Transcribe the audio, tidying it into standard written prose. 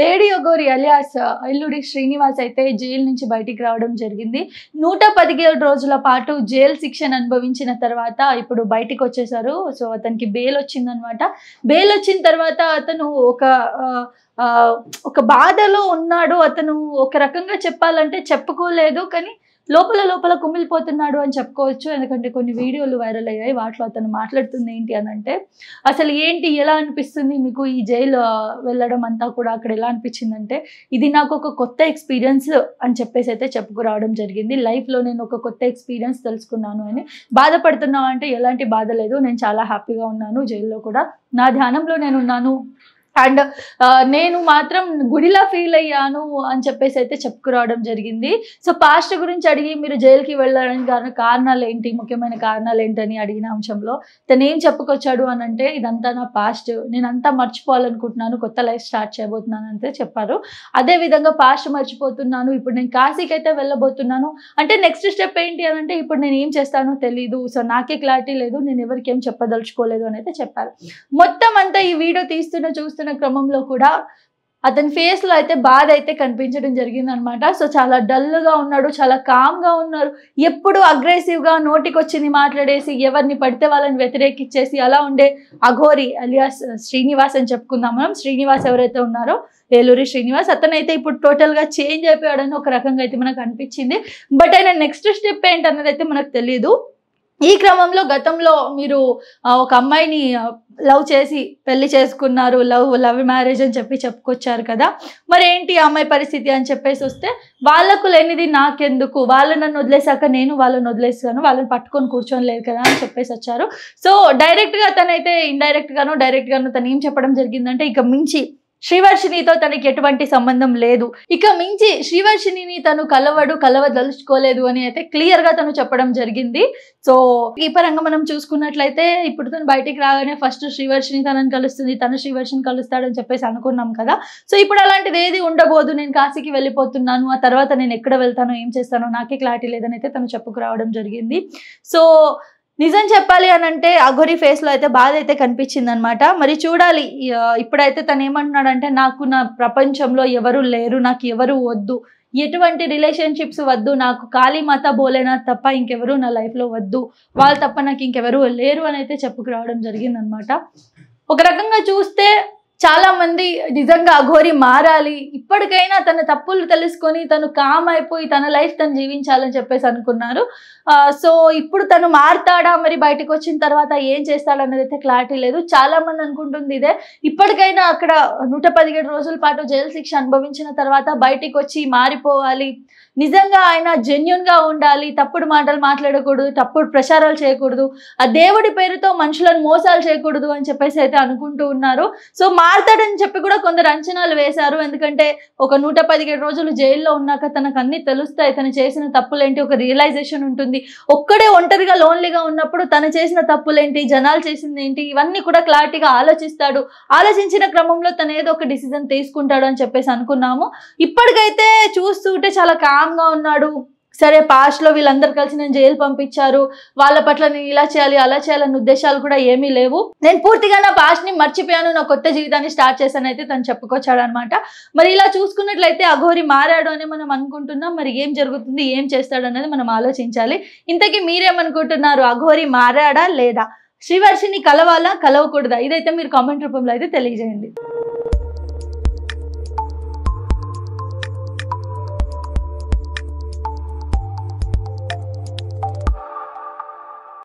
Lady Aghori alias Alluri Srinivas అయితే jail నుంచి బయటికి రావడం జరిగింది. 117 రోజుల పాటు జైలు శిక్షను అనుభవించిన తర్వాత ఇప్పుడు బయటికి వచ్చేసారు. సో అతనికి బెయిల్ వచ్చిందనమాట. బెయిల్ వచ్చిన తర్వాత అతను ఒక బాధలో ఉన్నాడు. అతను ఒక రకంగా చెప్పాలంటే చెప్పుకోలేదు, కానీ లోపల కుమిలిపోతున్నాడు అని చెప్పుకోవచ్చు. ఎందుకంటే కొన్ని వీడియోలు వైరల్ అయ్యాయి. వాటిలో అతను మాట్లాడుతుంది ఏంటి అని అంటే, అసలు ఏంటి, ఎలా అనిపిస్తుంది మీకు ఈ జైలు వెళ్ళడం అంతా కూడా, అక్కడ ఎలా అనిపించిందంటే, ఇది నాకు ఒక కొత్త ఎక్స్పీరియన్స్ అని చెప్పేసి అయితే చెప్పుకురావడం జరిగింది. లైఫ్లో నేను ఒక కొత్త ఎక్స్పీరియన్స్ తెలుసుకున్నాను అని. బాధపడుతున్నావు అంటే ఎలాంటి బాధ లేదు, నేను చాలా హ్యాపీగా ఉన్నాను. జైల్లో కూడా నా ధ్యానంలో నేను ఉన్నాను అండ్ నేను మాత్రం గుడిలా ఫీల్ అయ్యాను అని చెప్పేసి అయితే చెప్పుకురావడం జరిగింది. సో పాస్ట్ గురించి అడిగి మీరు జైలుకి వెళ్ళడానికి కారణాలు ఏంటి, ముఖ్యమైన కారణాలు ఏంటని అడిగిన అంశంలో తను ఏం చెప్పుకొచ్చాడు అని అంటే, ఇదంతా నా పాస్ట్, నేను అంతా మర్చిపోవాలనుకుంటున్నాను, కొత్త లైఫ్ స్టార్ట్ చేయబోతున్నాను అంటే చెప్పారు. అదేవిధంగా పాస్ట్ మర్చిపోతున్నాను, ఇప్పుడు నేను కాశీకి అయితే వెళ్ళబోతున్నాను. అంటే నెక్స్ట్ స్టెప్ ఏంటి అని అంటే, ఇప్పుడు నేను ఏం చేస్తానో తెలీదు, సో నాకే క్లారిటీ లేదు, నేను ఎవరికి ఏం చెప్పదలుచుకోలేదు అని అయితే చెప్పారు. మొత్తం అంతా ఈ వీడియో చూస్తున్న క్రమంలో కూడా అతని ఫేస్ లో అయితే బాధ అయితే కనిపించడం జరిగింది అనమాట. సో చాలా డల్ గా ఉన్నాడు, చాలా కామ్ గా ఉన్నారు. ఎప్పుడు అగ్రెసివ్ గా నోటికి వచ్చింది మాట్లాడేసి ఎవరిని పడితే వాళ్ళని వ్యతిరేకించేసి అలా ఉండే అఘోరి అలియాస్ శ్రీనివాస్ అని చెప్పుకుందాం మనం. శ్రీనివాస్ ఎవరైతే ఉన్నారో ఏలూరి శ్రీనివాస్, అతనైతే ఇప్పుడు టోటల్ గా చేంజ్ అయిపోయాడని ఒక రకంగా అయితే మనకు అనిపించింది. బట్ ఆయన నెక్స్ట్ స్టెప్ ఏంటన్నది అయితే మనకు తెలియదు. ఈ క్రమంలో గతంలో మీరు ఒక అమ్మాయిని లవ్ చేసి పెళ్లి చేసుకున్నారు, లవ్ మ్యారేజ్ అని చెప్పుకొచ్చారు కదా, మరి ఏంటి ఆ అమ్మాయి పరిస్థితి అని చెప్పేసి వస్తే, వాళ్ళకు లేనిది నాకెందుకు, వాళ్ళు నన్ను వదిలేసాక నేను వాళ్ళని వదిలేసాను, వాళ్ళని పట్టుకొని కూర్చొని లేదు కదా అని చెప్పేసి వచ్చారు. సో డైరెక్ట్గా తనైతే ఇండైరెక్ట్ గాను డైరెక్ట్ గాను తను ఏం చెప్పడం జరిగిందంటే, ఇక మించి శ్రీవర్షినితో తనకి ఎటువంటి సంబంధం లేదు, ఇక మించి శ్రీవర్షిని తను కలవదలుచుకోలేదు అని అయితే క్లియర్ గా తను చెప్పడం జరిగింది. సో ఈ పరంగా మనం చూసుకున్నట్లయితే ఇప్పుడు తను బయటికి రాగానే ఫస్ట్ శ్రీవర్షిని తనని కలుస్తుంది, తను శ్రీవర్షిని కలుస్తాడని చెప్పేసి అనుకున్నాం కదా. సో ఇప్పుడు అలాంటిది ఏది ఉండబోదు, నేను కాశీకి వెళ్ళిపోతున్నాను, ఆ తర్వాత నేను ఎక్కడ వెళ్తానో ఏం చేస్తానో నాకే క్లారిటీ లేదని అయితే తను చెప్పుకురావడం జరిగింది. సో నిజం చెప్పాలి అని అంటే అఘోరి ఫేస్ లో అయితే బాధ అయితే కనిపించింది అనమాట. మరి చూడాలి, ఇప్పుడైతే తను ఏమంటున్నాడంటే, నాకు నా ప్రపంచంలో ఎవరు లేరు, నాకు ఎవరు వద్దు, ఎటువంటి రిలేషన్షిప్స్ వద్దు, నాకు కాళీమాత భోలేనాథ్ తప్ప ఇంకెవరు నా లైఫ్ లో వద్దు, వాళ్ళు తప్ప నాకు ఇంకెవరు లేరు అని అయితే చెప్పుకురావడం జరిగింది అనమాట. ఒక రకంగా చూస్తే చాలా మంది నిజంగా అఘోరి మారాలి, ఇప్పటికైనా తన తప్పులు తెలుసుకొని తను కామ్ అయిపోయి తన లైఫ్ తను జీవించాలని చెప్పేసి అనుకున్నారు. సో ఇప్పుడు తను మారుతాడా, మరి బయటకు వచ్చిన తర్వాత ఏం చేస్తాడన్నది అయితే క్లారిటీ లేదు. చాలా మంది అనుకుంటుంది ఇదే, ఇప్పటికైనా అక్కడ 117 రోజుల పాటు జైలు శిక్ష అనుభవించిన తర్వాత బయటికి వచ్చి మారిపోవాలి, నిజంగా ఆయన జెన్యున్ గా ఉండాలి, తప్పుడు మాటలు మాట్లాడకూడదు, తప్పుడు ప్రచారాలు చేయకూడదు, ఆ దేవుడి పేరుతో మనుషులను మోసాలు చేయకూడదు అని చెప్పేసి అయితే అనుకుంటూ ఉన్నారు. సో మారుతాడని చెప్పి కూడా కొందరు అంచనాలు వేశారు. ఎందుకంటే ఒక 117 రోజులు జైల్లో ఉన్నాక తనకు అన్ని తెలుస్తాయి, తను చేసిన తప్పులేంటి, ఒక రియలైజేషన్ ఉంటుంది. ఒక్కడే ఒంటరిగా లోన్లీగా ఉన్నప్పుడు తను చేసిన తప్పులేంటి, జనాలు చేసింది ఏంటి, ఇవన్నీ కూడా క్లారిటీగా ఆలోచిస్తాడు. ఆలోచించిన క్రమంలో తను ఏదో ఒక డిసిజన్ తీసుకుంటాడు అని చెప్పేసి అనుకున్నాము. ఇప్పటికైతే చూస్తుంటే చాలా కామ్ గా ఉన్నాడు. సరే పాస్ట్ లో వీళ్ళందరూ కలిసి నేను జైలు పంపించారు, వాళ్ళ పట్ల నేను ఇలా చేయాలి అలా చేయాలన్న ఉద్దేశాలు కూడా ఏమీ లేవు, నేను పూర్తిగా నా పాస్ట్ ని మర్చిపోయాను, నా కొత్త జీవితాన్ని స్టార్ట్ చేశాను అయితే తను చెప్పుకొచ్చాడు అనమాట. మరి ఇలా చూసుకున్నట్లయితే అఘోరి మారాడు అని మనం అనుకుంటున్నాం. మరి ఏం జరుగుతుంది, ఏం చేస్తాడు అనేది మనం ఆలోచించాలి. ఇంతకీ మీరేమనుకుంటున్నారు, అఘోరి మారాడా లేదా, శ్రీవర్షిని కలవాలా కలవకూడదా, ఇదైతే మీరు కామెంట్ రూపంలో అయితే తెలియజేయండి.